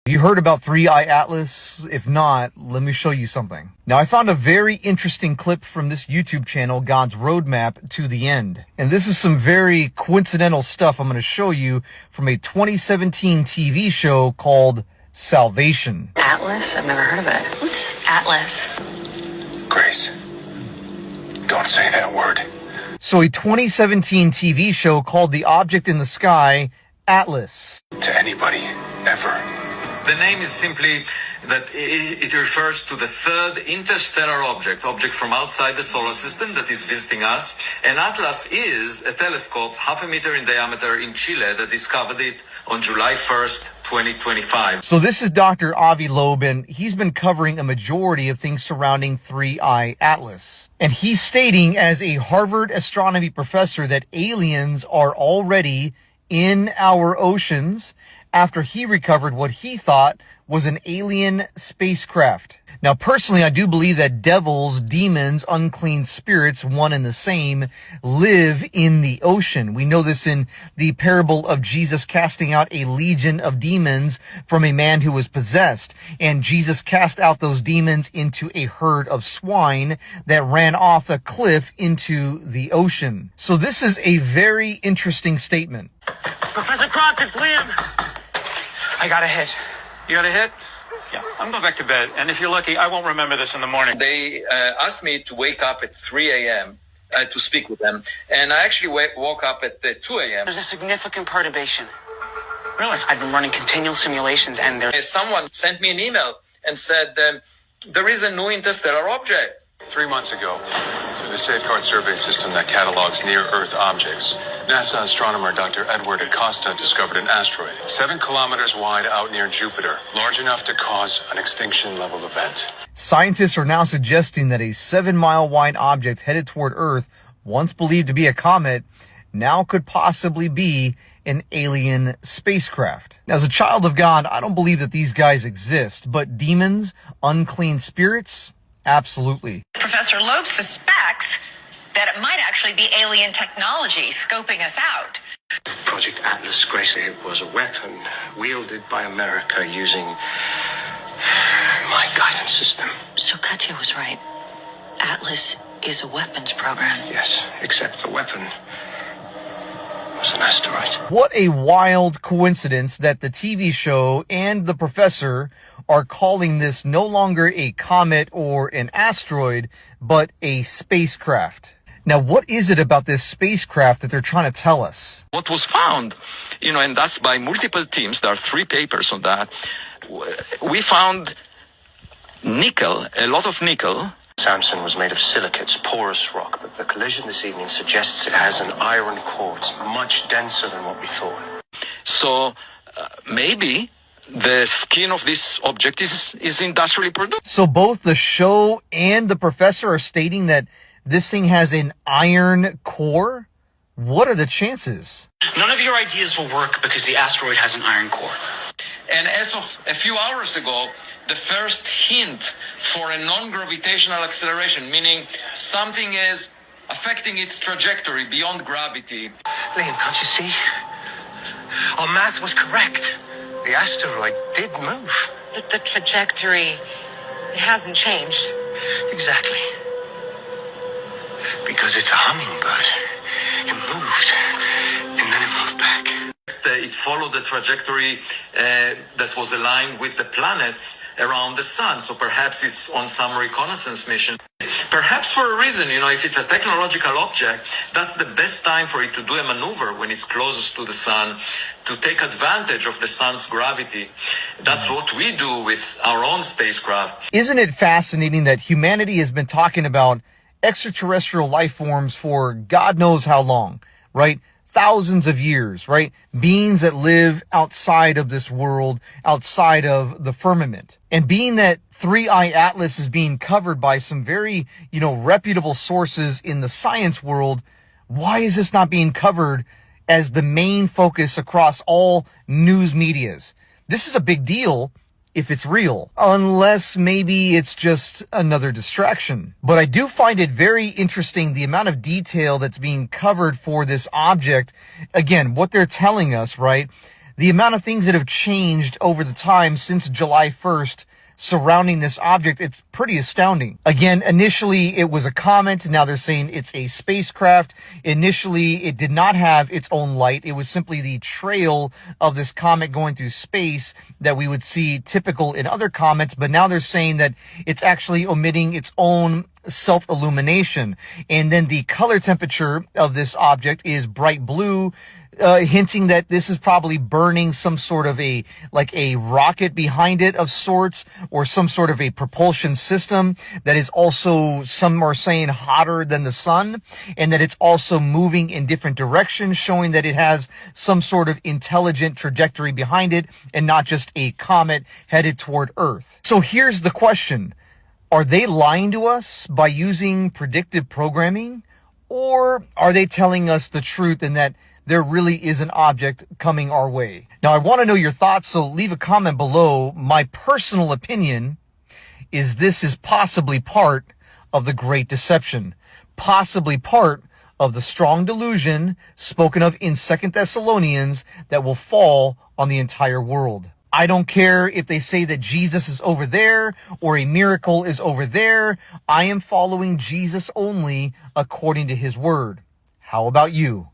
You heard about 3i Atlas? If not, let me show you something. Now, I found a very interesting clip from this YouTube channel, God's Roadmap to the End. And this is some very coincidental stuff I'm going to show you from a 2017 TV show called Salvation. Atlas? I've never heard of it. What's Atlas? Grace, don't say that word. So a 2017 TV show called The Object in the Sky, Atlas. To anybody, ever. The name is simply that it refers to the third interstellar object from outside the solar system that is visiting us. And Atlas is a telescope 0.5 meter in diameter in Chile that discovered it on July 1st, 2025. So this is Dr. Avi Loeb, and he's been covering a majority of things surrounding 3i Atlas. And he's stating as a Harvard astronomy professor that aliens are already in our oceans after he recovered what he thought was an alien spacecraft. Now, personally, I do believe that devils, demons, unclean spirits, one and the same, live in the ocean. We know this in the parable of Jesus casting out a legion of demons from a man who was possessed. And Jesus cast out those demons into a herd of swine that ran off a cliff into the ocean. So this is a very interesting statement. Professor Croft, it's Liam. I got a hit. You got a hit? Yeah, I'm going back to bed, and if you're lucky, I won't remember this in the morning. They asked me to wake up at 3 a.m. To speak with them, and I actually woke up at 2 a.m. There's a significant perturbation. Really? I've been running continual simulations, and Someone sent me an email and said, there is a new interstellar object. 3 months ago, through the Safeguard Survey System that catalogs near-Earth objects, NASA astronomer Dr. Edward Acosta discovered an asteroid 7 kilometers wide out near Jupiter, large enough to cause an extinction-level event. Scientists are now suggesting that a 7-mile wide object headed toward Earth, once believed to be a comet, now could possibly be an alien spacecraft. Now, as a child of God, I don't believe that these guys exist, but demons, unclean spirits, absolutely. Professor Loeb suspects that it might actually be alien technology scoping us out. Project Atlas, Grace, it was a weapon wielded by America using my guidance system. So Katya was right. Atlas is a weapons program. Yes, except the weapon was an asteroid. What a wild coincidence that the TV show and the professor are calling this no longer a comet or an asteroid, but a spacecraft. Now, what is it about this spacecraft that they're trying to tell us? What was found, and that's by multiple teams, there are 3 papers on that, we found nickel, a lot of nickel. Samson was made of silicates, porous rock, but the collision this evening suggests it has an iron core. It's much denser than what we thought. So maybe the skin of this object is industrially produced. So both the show and the professor are stating that this thing has an iron core? What are the chances? none of your ideas will work because the asteroid has an iron core. And as of a few hours ago, the first hint for a non-gravitational acceleration, meaning something is affecting its trajectory beyond gravity. Liam, can't you see? Our math was correct. The asteroid did move. The trajectory, it hasn't changed. Exactly. Because it's a hummingbird. It moved, and then it moved back. It followed the trajectory that was aligned with the planets around the sun. So perhaps it's on some reconnaissance mission. Perhaps for a reason, if it's a technological object, that's the best time for it to do a maneuver when it's closest to the sun, to take advantage of the sun's gravity. That's what we do with our own spacecraft. Isn't it fascinating that humanity has been talking about extraterrestrial life forms for God knows how long, right? Thousands of years, right? Beings that live outside of this world, outside of the firmament. And being that 3i Atlas is being covered by some very, reputable sources in the science world, why is this not being covered as the main focus across all news medias? This is a big deal if it's real, unless maybe it's just another distraction. But I do find it very interesting, the amount of detail that's being covered for this object. Again, what they're telling us, right? The amount of things that have changed over the time since July 1st surrounding this object, it's pretty astounding. Again, initially it was a comet. Now they're saying it's a spacecraft. Initially, it did not have its own light. It was simply the trail of this comet going through space that we would see typical in other comets. But now they're saying that it's actually emitting its own self-illumination. And then the color temperature of this object is bright blue, hinting that this is probably burning some sort of a rocket behind it of sorts, or some sort of a propulsion system that is also, some are saying, hotter than the sun, and that it's also moving in different directions, showing that it has some sort of intelligent trajectory behind it and not just a comet headed toward Earth. So here's the question. Are they lying to us by using predictive programming? Or are they telling us the truth and that there really is an object coming our way? Now, I want to know your thoughts, so leave a comment below. My personal opinion is this is possibly part of the Great Deception, possibly part of the strong delusion spoken of in 2 Thessalonians that will fall on the entire world. I don't care if they say that Jesus is over there or a miracle is over there. I am following Jesus only according to his word. How about you?